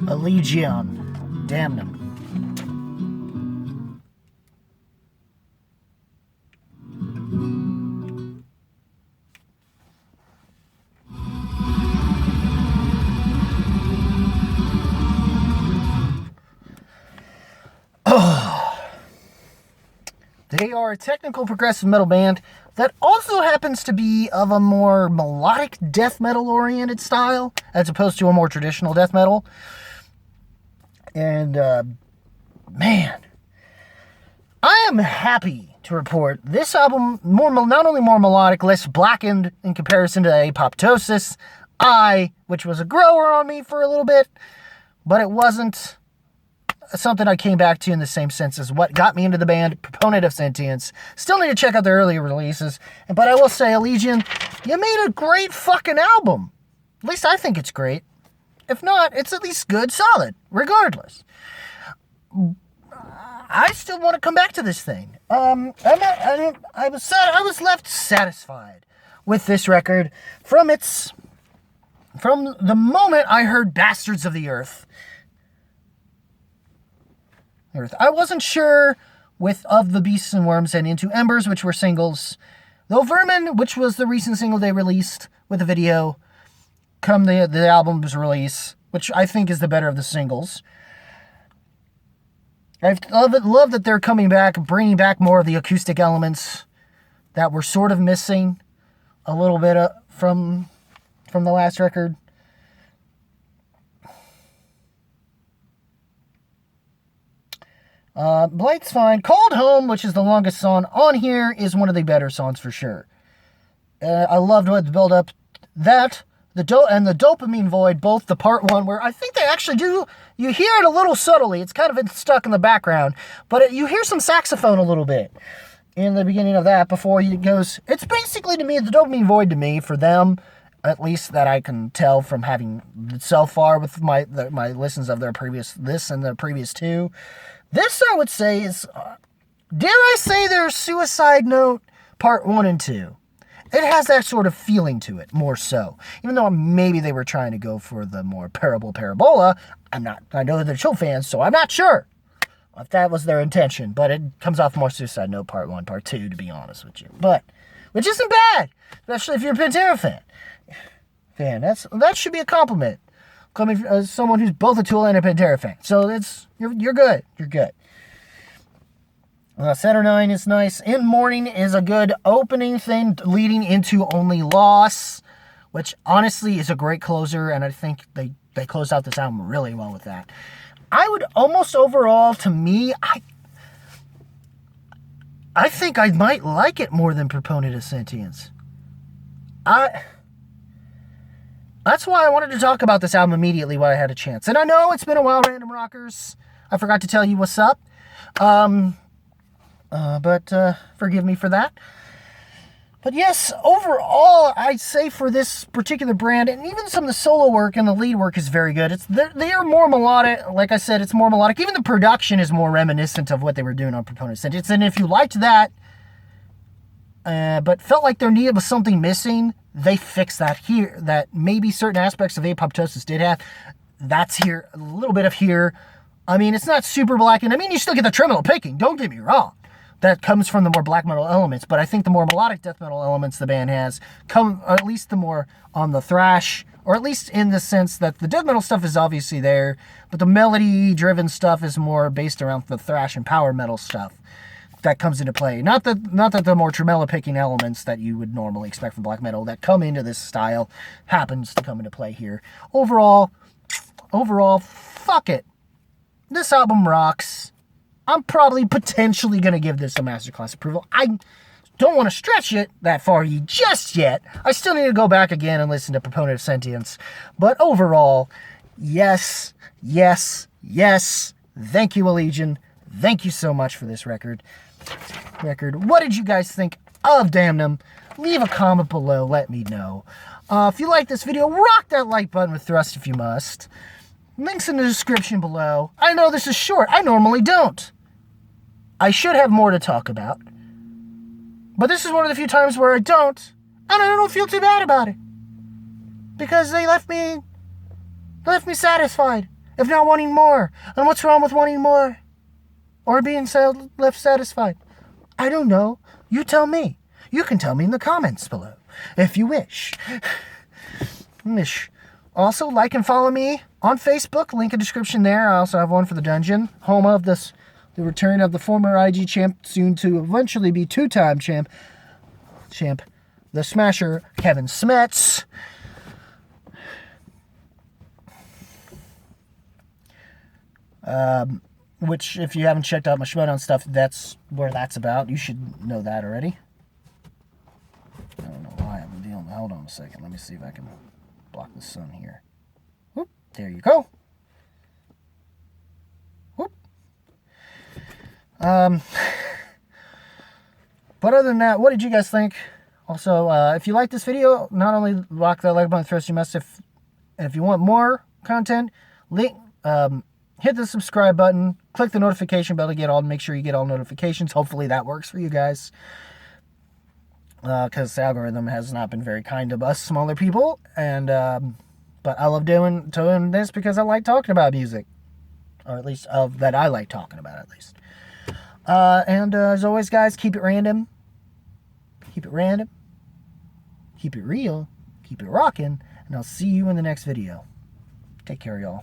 Allegaeon DAMNUM. They are a technical progressive metal band that also happens to be of a more melodic death metal oriented style as opposed to a more traditional death metal. And, man, I am happy to report this album, not only more melodic, less blackened in comparison to Apoptosis, which was a grower on me for a little bit, but it wasn't something I came back to in the same sense as what got me into the band, Proponent of Sentience. Still need to check out their earlier releases, but I will say, Allegaeon, you made a great fucking album. At least I think it's great. If not, it's at least good, solid, regardless. I still want to come back to this thing. I was left satisfied with this record from the moment I heard Bastards of the Earth. I wasn't sure of The Beasts and Worms and Into Embers, which were singles. Though Vermin, which was the recent single they released with a video, come the album's release, which I think is the better of the singles. I love that they're coming back, bringing back more of the acoustic elements that were sort of missing a little bit from the last record. Blight's fine. Called Home, which is the longest song on here, is one of the better songs for sure. I loved what the build up that, the Dopamine Void, both the part one, where I think they actually do, you hear it a little subtly, it's kind of stuck in the background, but you hear some saxophone a little bit in the beginning of that before it goes, it's basically to me, the Dopamine Void to me, for them, at least that I can tell from having so far with my listens of their previous two. This, I would say, is, dare I say, their Suicide Note Part 1 and 2. It has that sort of feeling to it, more so. Even though maybe they were trying to go for the more Parabola, I know they're chill fans, so I'm not sure if that was their intention, but it comes off more Suicide Note Part 1, Part 2, to be honest with you. But, which isn't bad, especially if you're a Pantera fan. That should be a compliment, coming from someone who's both a Tool and a Pantera fan. So you're good. You're good. Saturnine is nice. In Morning is a good opening thing leading into Only Loss, which honestly is a great closer, and I think they closed out this album really well with that. I would almost overall, to me, I think I might like it more than Proponent of Sentience. That's why I wanted to talk about this album immediately when I had a chance. And I know it's been a while, Random Rockers. I forgot to tell you what's up. But forgive me for that. But yes, overall, I'd say for this particular brand, and even some of the solo work and the lead work is very good. They are more melodic. Like I said, it's more melodic. Even the production is more reminiscent of what they were doing on Proponent Sentience. And if you liked that, but felt like there was something missing, they fixed that here. That maybe certain aspects of Apoptosis did have. That's here, a little bit of here. I mean, it's not super blackened. I mean, you still get the tremolo picking, don't get me wrong. That comes from the more black metal elements, but I think the more melodic death metal elements the band has come, or at least the more on the thrash, or at least in the sense that the death metal stuff is obviously there, but the melody-driven stuff is more based around the thrash and power metal stuff that comes into play. Not that the more tremolo picking elements that you would normally expect from black metal that come into this style happens to come into play here. Overall, fuck it. This album rocks. I'm probably potentially going to give this a masterclass approval. I don't want to stretch it that far just yet. I still need to go back again and listen to Proponent of Sentience. But overall, yes. Thank you, Allegaeon. Thank you so much for this record. What did you guys think of Damnum? Leave a comment below. Let me know. If you like this video, rock that like button with thrust if you must. Links in the description below. I know this is short. I normally don't. I should have more to talk about. But this is one of the few times where I don't. And I don't feel too bad about it. Because they left me satisfied. if not wanting more? And what's wrong with wanting more? Or being left satisfied? I don't know. You tell me. You can tell me in the comments below, if you wish. Also, like and follow me on Facebook. Link in description there. I also have one for the dungeon. Home of the return of the former IG champ, soon to eventually be two-time champ, the Smasher, Kevin Smets. Which, if you haven't checked out my Schmodown stuff, that's where that's about. You should know that already. I don't know why I'm dealing. Hold on a second. Let me see if I can block the sun here. Whoop, there you go. Whoop. But other than that, what did you guys think? Also, if you like this video, not only rock that like button, throw some mess. If you want more content, hit the subscribe button, click the notification bell to make sure you get all notifications. Hopefully that works for you guys. Because the algorithm has not been very kind to us smaller people, and but I love doing this because I like talking about music, or at least that I like talking about at least. And as always, guys, keep it random, keep it real, keep it rocking, and I'll see you in the next video. Take care, y'all.